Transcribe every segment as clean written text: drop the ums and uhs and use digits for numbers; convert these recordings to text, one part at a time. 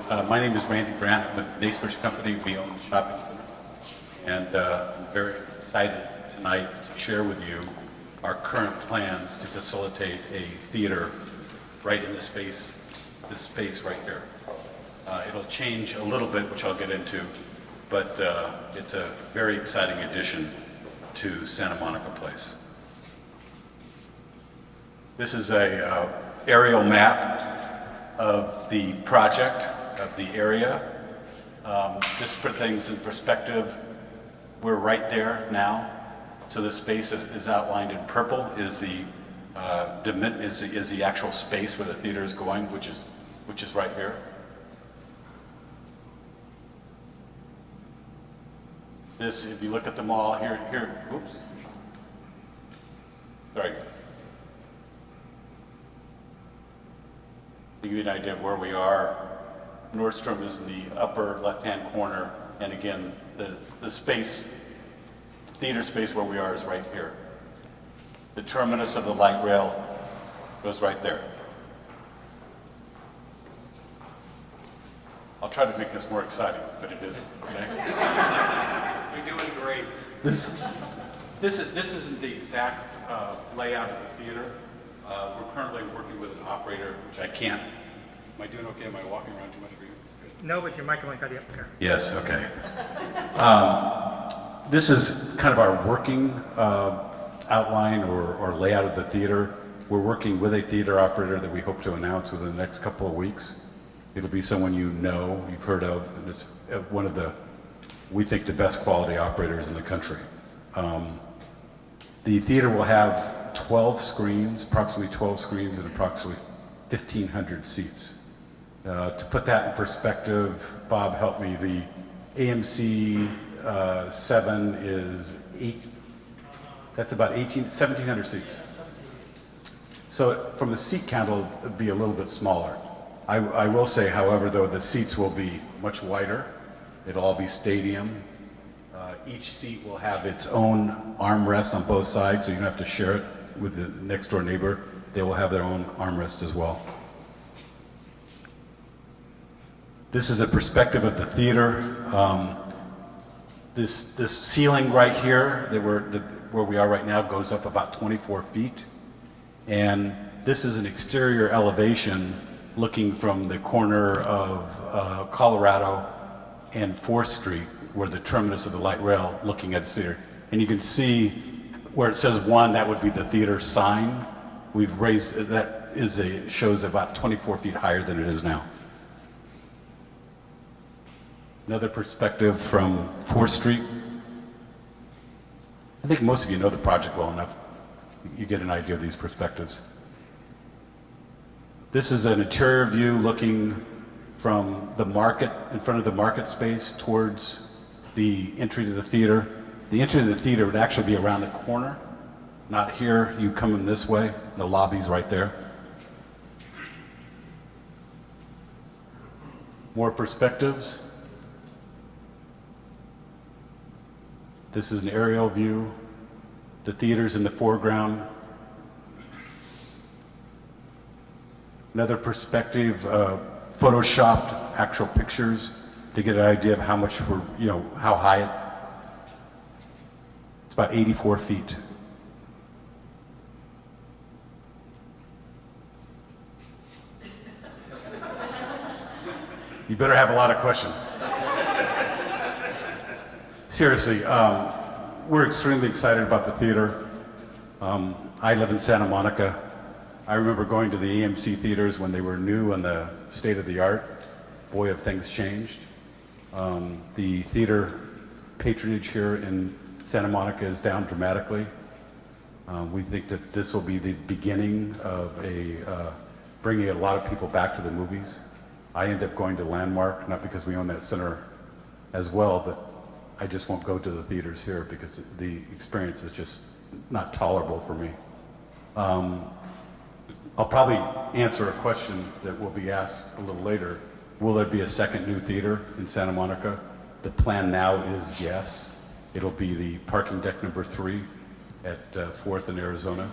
My name is Randy Brandt with the Macerich Company. We own the shopping center. And I'm very excited tonight to share with you our current plans to facilitate a theater right in this space right here. It'll change a little bit, which I'll get into, but it's a very exciting addition to Santa Monica Place. This is a aerial map of the project, of the area. Just to put things in perspective, we're right there now. So the space that is outlined in purple is the actual space where the theater is going, which is right here. This, if you look at the mall here, oops. Sorry, guys. To give you an idea of where we are, Nordstrom is in the upper left-hand corner, and again, the space, theater space where we are is right here. The terminus of the light rail goes right there. I'll try to make this more exciting, but it isn't, okay? You're doing great. This isn't the exact layout of the theater. We're currently working with an operator, which I can't. Am I doing okay? Am I walking around too much for you? No, but your microphone's already up there. Yes, okay. This is kind of our working outline or layout of the theater. We're working with a theater operator that we hope to announce within the next couple of weeks. It'll be someone you've heard of, and it's one of the, we think, the best quality operators in the country. The theater will have 12 screens, approximately 12 screens, and approximately 1,500 seats. To put that in perspective, Bob helped me, the AMC 7 is that's about 1,700 seats. So from a seat count, it'll be a little bit smaller. I will say, however, though, the seats will be much wider. It'll all be stadium. Each seat will have its own armrest on both sides, so you don't have to share it with the next door neighbor. They will have their own armrest as well. This is a perspective of the theater. This ceiling right here, where we are right now, goes up about 24 feet. And this is an exterior elevation looking from the corner of Colorado and 4th Street, where the terminus of the light rail, looking at the theater. And you can see where it says 1, that would be the theater sign. We've raised, shows about 24 feet higher than it is now. Another perspective from 4th Street. I think most of you know the project well enough. You get an idea of these perspectives. This is an interior view looking from the market, in front of the market space, towards the entry to the theater. The entry to the theater would actually be around the corner, not here. You come in this way, the lobby's right there. More perspectives. This is an aerial view. The theater's in the foreground. Another perspective, photoshopped actual pictures to get an idea of how much how high it's about 84 feet. You better have a lot of questions. Seriously, we're extremely excited about the theater. I live in Santa Monica. I remember going to the AMC theaters when they were new and the state of the art. Boy, have things changed. The theater patronage here in Santa Monica is down dramatically. We think that this will be the beginning of bringing a lot of people back to the movies. I end up going to Landmark, not because we own that center as well, but I just won't go to the theaters here because the experience is just not tolerable for me. I'll probably answer a question that will be asked a little later. Will there be a second new theater in Santa Monica? The plan now is yes. It'll be the parking deck number 3 at 4th and Arizona.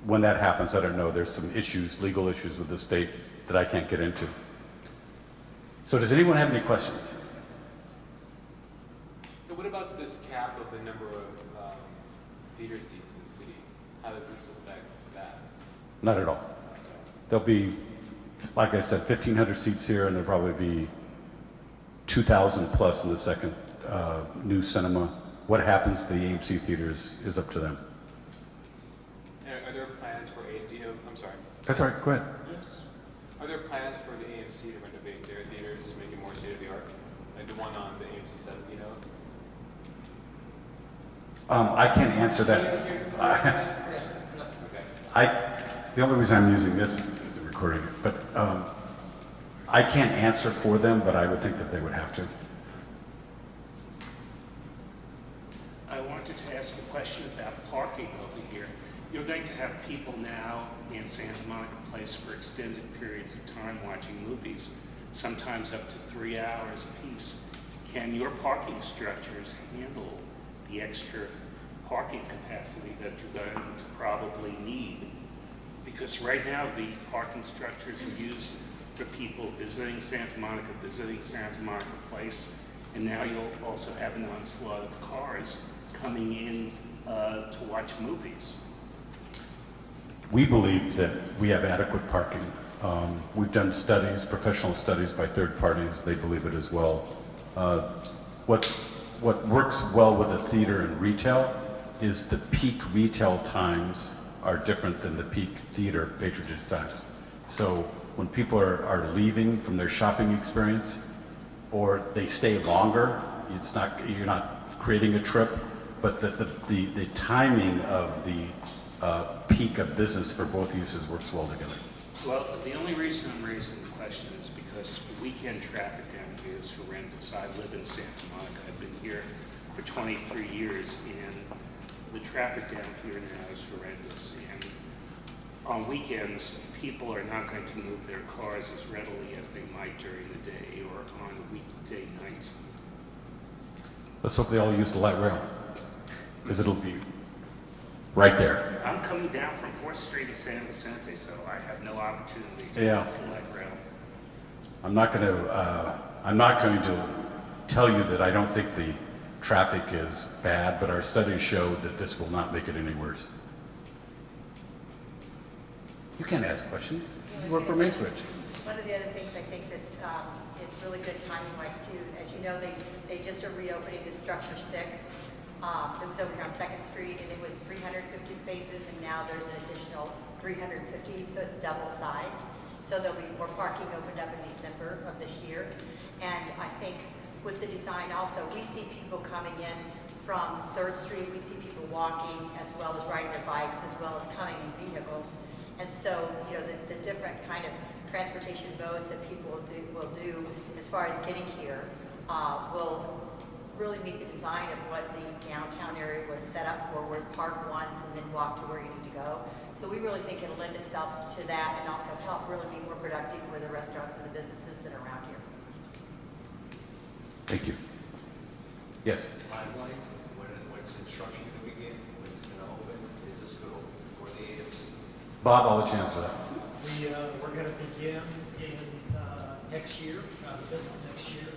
When that happens, I don't know. There's some issues, legal issues with the state that I can't get into. So does anyone have any questions? So what about this cap of the number of theater seats in the city? How does this affect that? Not at all. There'll be, like I said, 1,500 seats here, and there'll probably be 2,000 plus in the second new cinema. What happens to the AMC theaters is up to them. Are there plans for AMC? I'm sorry. That's all right, go ahead. Yes. Are there plans for the AMC to renovate their theaters to make it more state of the art? Like the one on the AMC 7, I can't answer that. The only reason I'm using this is recording it, but I can't answer for them, but I would think that they would have to. I wanted to ask a question about parking over here. You're going to have people now in Santa Monica Place for extended periods of time watching movies, sometimes up to 3 hours apiece. Can your parking structures handle the extra parking capacity that you're going to probably need? Because right now the parking structures are used for people visiting Santa Monica Place, and now you'll also have an onslaught of cars coming in to watch movies. We believe that we have adequate parking. We've done studies, professional studies by third parties. They believe it as well. What works well with a theater and retail is the peak retail times are different than the peak theater patronage times. So when people are leaving from their shopping experience, or they stay longer, you're not creating a trip, but the timing of the peak of business for both uses works well together. Well, the only reason I'm raising the question is because weekend traffic down here is horrendous. I live in Santa Monica. I've been here for 23 years, and the traffic down here now is horrendous. And on weekends, people are not going to move their cars as readily as they might during the day or on a weekday night. Let's hope they all use the light rail, because it'll be right there. I'm coming down from 4th Street in San Vicente, so I have no opportunity to Yeah. use the light rail. I'm not going to tell you that I don't think the traffic is bad, but our studies show that this will not make it any worse. You can't ask questions. You work for Macerich. One of the other things I think that's is really good timing-wise too, as you know, they just are reopening the Structure 6. That was over here on 2nd Street, and it was 350 spaces, and now there's an additional 350, so it's double the size. So there'll be more parking opened up in December of this year. And I think with the design also, we see people coming in from 3rd Street, we see people walking as well as riding their bikes, as well as coming in vehicles. And so, you know, the different kind of transportation modes that people will do as far as getting here will really meet the design of what the downtown area was set up for, where you park once and then walk to where you need to go. So we really think it'll lend itself to that and also help really be more productive for the restaurants and the businesses that are around here. Thank you. Yes? Timeline, when's construction going to begin, when it's going to open, is this going to open before the AMC? Bob, I'll let you answer that. We're going to begin in next year, next year.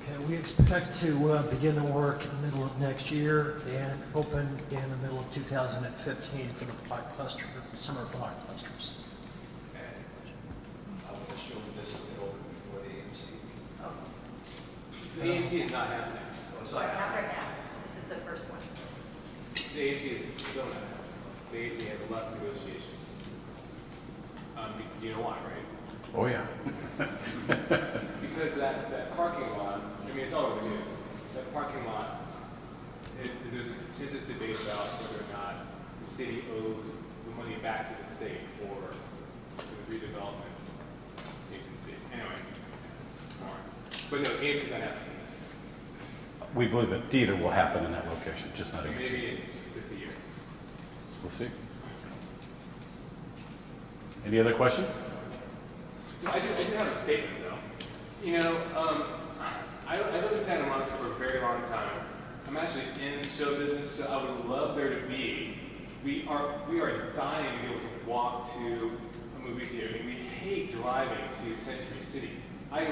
Okay, we expect to begin the work in the middle of next year and open in the middle of 2015 for the blockbuster, summer blockbusters. And I would assume this is going to open before the AMC. The AMC is not happening. Oh, it's Not not happening. right now. This is the first one. The AMC is still not happening. They have a lot of negotiations. Do you know why, right? Oh, yeah. Because that parking lot, I mean, it's all over the news. That parking lot, there's a contentious debate about whether or not the city owes the money back to the state for the redevelopment agency. Anyway, more. But no, AMC is not happening. We believe that theater will happen in that location, just not AMC. Maybe in 50 years. We'll see. Any other questions? I do have a statement, though. You know, I lived in Santa Monica for a very long time. I'm actually in show business, so I would love there to be. We are dying to be able to walk to a movie theater. I mean, we hate driving to Century City. I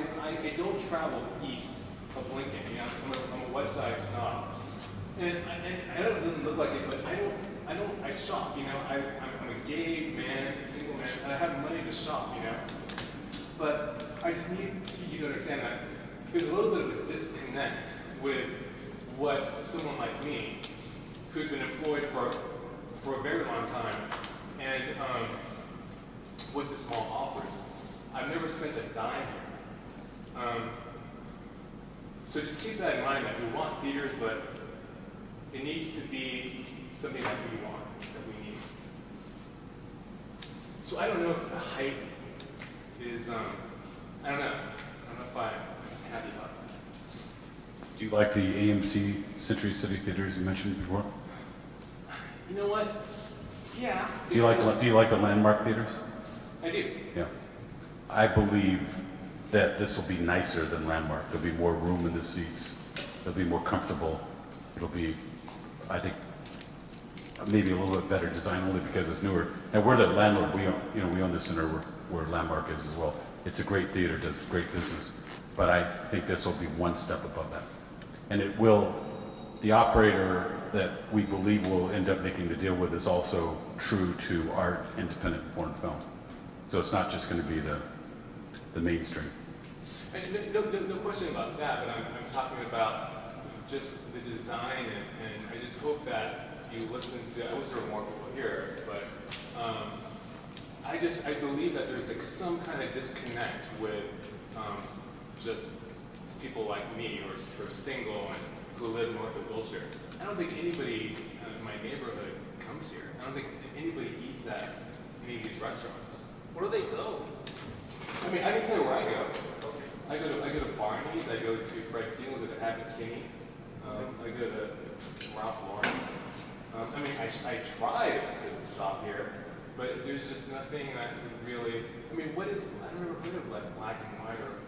don't travel east of Lincoln. You know, I'm a West Side snob, and I know it doesn't look like it, but I shop. You know, I'm a gay man, single man, and I have money to shop. You know, but I just need you to understand that there's a little bit of a disconnect with what someone like me, who's been employed for a very long time, and what this mall offers. I've never spent a dime here. So just keep that in mind that we want theaters, but it needs to be something that we want, that we need. So I don't know if the height is, I don't know if I'm happy about it. Do you like the AMC Century City Theaters you mentioned before? You know what? Yeah. Do you like the Landmark Theaters? I do. Yeah. I believe that this will be nicer than Landmark. There'll be more room in the seats. It'll be more comfortable. It'll be, I think, maybe a little bit better design only because it's newer. And we're the landlord. We own the center where Landmark is as well. It's a great theater, does great business. But I think this will be one step above that. And it will, the operator that we believe will end up making the deal with is also true to art, independent foreign film. So it's not just going to be the mainstream. And no question about that, but I'm talking about just the design, and I just hope that you listen to, I wish there were more people here, but I believe that there's like some kind of disconnect with just people like me who are single and who live north of Wilshire. I don't think anybody in my neighborhood comes here. I don't think anybody eats at any of these restaurants. Where do they go? I mean, I can tell you where I go. I go to Barney's. I go to Fred Seal. I go to Abbott Kinney. I go to Ralph Lauren. I mean, I try to shop here, but there's just nothing that really. I mean, I don't remember what of like black and white or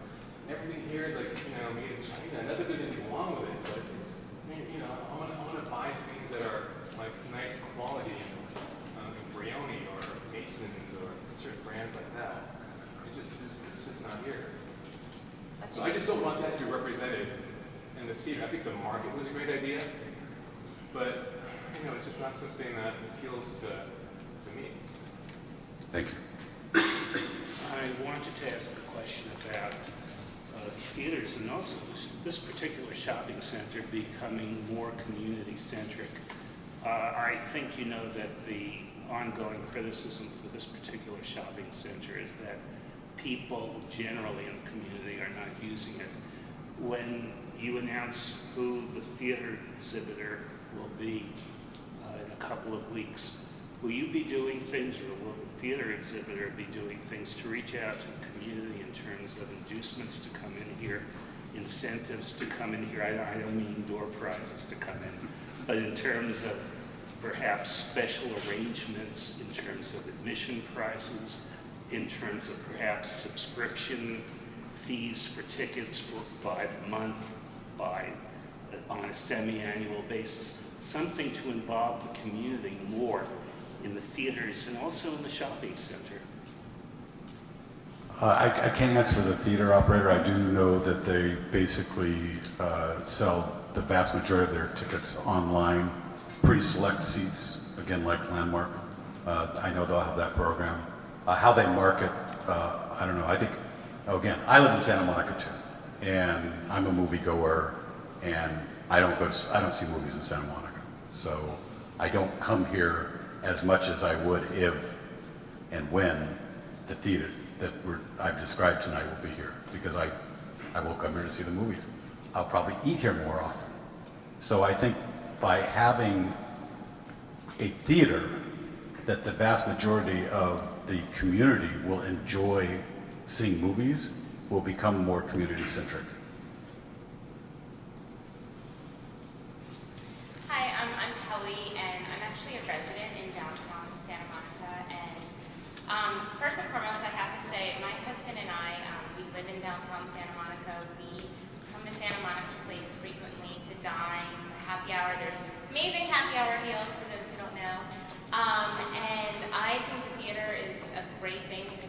everything here is like made in China. Not that there's anything wrong with it, but it's I want to buy things that are like nice quality in Brioni or Masons or certain brands like that. It's just not here. So I just don't want that to be represented in the theater. I think the market was a great idea, but it's just not something that appeals to me. Thank you. I wanted to ask a question about theaters and also this particular shopping center becoming more community-centric. I think you know that the ongoing criticism for this particular shopping center is that people generally in the community are not using it. When you announce who the theater exhibitor will be in a couple of weeks, will you be doing things, or will the theater exhibitor be doing things to reach out to the community in terms of inducements to come in here, incentives to come in here? I don't mean door prizes to come in, but in terms of perhaps special arrangements, in terms of admission prices, in terms of perhaps subscription fees for tickets by the month, on a semi-annual basis, something to involve the community more in the theaters and also in the shopping center. I can't answer the theater operator. I do know that they basically sell the vast majority of their tickets online, pretty select seats, again, like Landmark. I know they'll have that program. How they market, I don't know. I think, again, I live in Santa Monica too, and I'm a moviegoer, and I don't see movies in Santa Monica. So I don't come here as much as I would if and when the theater that I've described tonight will be here, because I will come here to see the movies. I'll probably eat here more often. So I think by having a theater that the vast majority of the community will enjoy seeing movies will become more community-centric. Hi, I'm Kelly, and I'm actually a resident in downtown Santa Monica. And first and foremost, I have to say, my husband and I, we live in downtown Santa Monica. We come to Santa Monica Place frequently to dine, happy hour. There's amazing happy hour deals for those who don't know. And I think the theater is a great thing for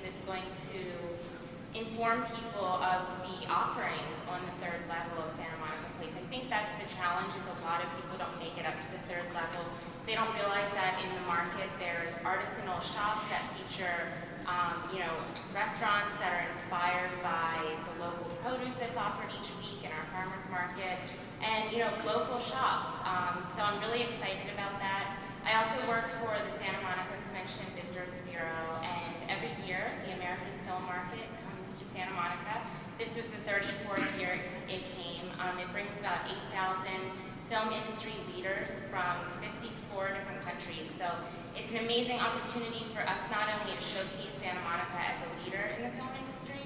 inform people of the offerings on the third level of Santa Monica Place. I think that's the challenge, is a lot of people don't make it up to the third level. They don't realize that in the market there's artisanal shops that feature restaurants that are inspired by the local produce that's offered each week in our farmers market, and local shops. So I'm really excited about that. I also work for the Santa Monica Convention and Visitors Bureau, and every year the American Film Market comes to Santa Monica. This was the 34th year it came. It brings about 8,000 film industry leaders from 54 different countries. So it's an amazing opportunity for us not only to showcase Santa Monica as a leader in the film industry,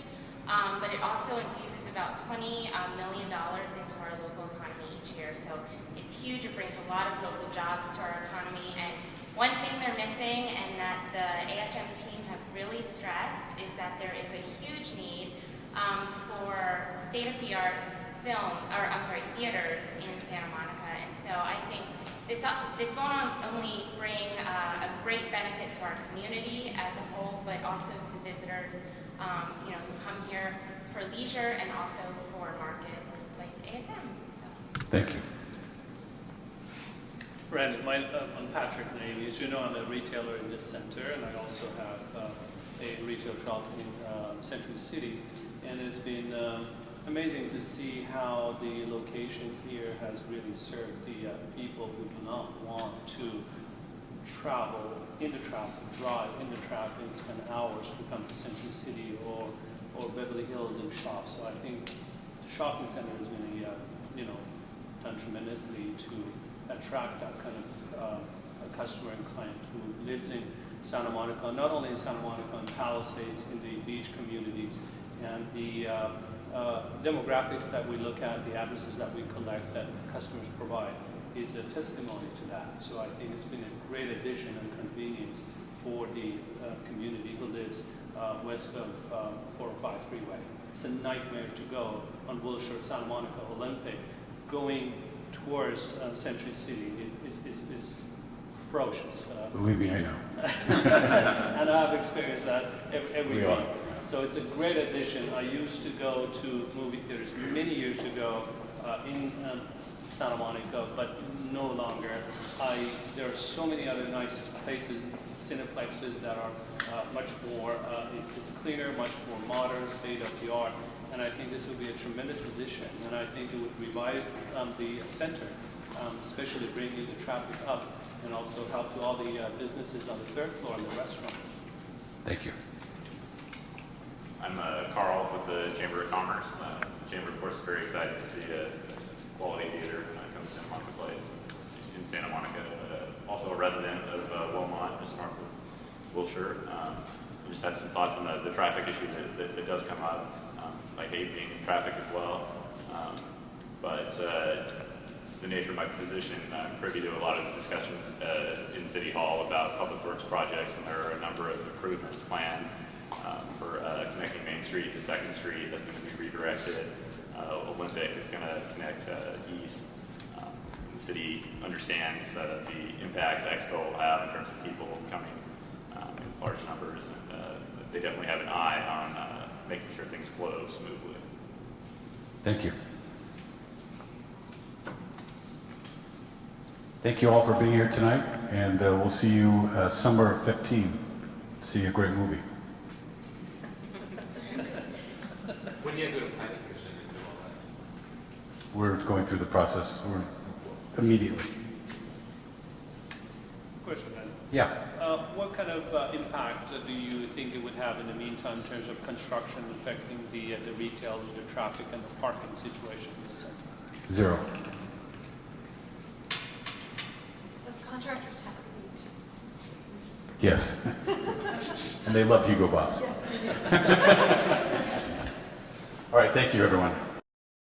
but it also infuses about $20 million into our local economy each year. So it's huge. It brings a lot of local jobs to our economy. And one thing they're missing, and that the AFM team have really stressed, is that there is a huge need for state-of-the-art theaters in Santa Monica. And so I think this won't only bring a great benefit to our community as a whole, but also to visitors who come here for leisure and also for markets like AFM. So. Thank you. Brandon, I'm Patrick Navy. As you know, I'm a retailer in this center, and I also have a retail shop in Century City. And it's been amazing to see how the location here has really served the people who do not want to travel in the traffic, drive in the traffic, and spend hours to come to Century City or Beverly Hills and shop. So I think the shopping center has really, done tremendously to attract that kind of a customer and client who lives in Santa Monica, not only in Santa Monica, in Palisades, in the beach communities, and the demographics that we look at, the addresses that we collect, that customers provide, is a testimony to that. So I think it's been a great addition and convenience for the community who lives west of 405 freeway. It's a nightmare to go on Wilshire, Santa Monica, Olympic. Going towards Century City is ferocious. Believe me, I know. And I've experienced that every We week. all. So it's a great addition. I used to go to movie theaters many years ago in Santa Monica, but no longer. There are so many other nice places, cineplexes that are much more, it's cleaner, much more modern, state-of-the-art, and I think this would be a tremendous addition, and I think it would revive the center, especially bringing the traffic up, and also help to all the businesses on the third floor and the restaurants. Thank you. I'm Carl with the Chamber of Commerce. The Chamber, of course, is very excited to see a quality theater come to Santa Monica Place in Santa Monica. Also a resident of Wilmot, just north of Wilshire. I just had some thoughts on the traffic issue that does come up. I hate being in traffic as well, but the nature of my position, I'm privy to a lot of discussions in City Hall about public works projects, and there are a number of improvements planned for connecting Main Street to 2nd Street. That's going to be redirected. Olympic is going to connect east. The city understands the impacts Expo will have in terms of people coming in large numbers, and they definitely have an eye on making sure things flow smoothly. Thank you. Thank you all for being here tonight, and we'll see you summer of 15. See a great movie. When do you guys go to planning commission and do all that? We're going through the process immediately. Question, Ben. Yeah. What kind of impact do you think it would have in the meantime in terms of construction affecting the retail, the traffic, and the parking situation in the center? 0. Those contractors have to meet. Yes. And they love Hugo Boss. Yes. All right, thank you, everyone.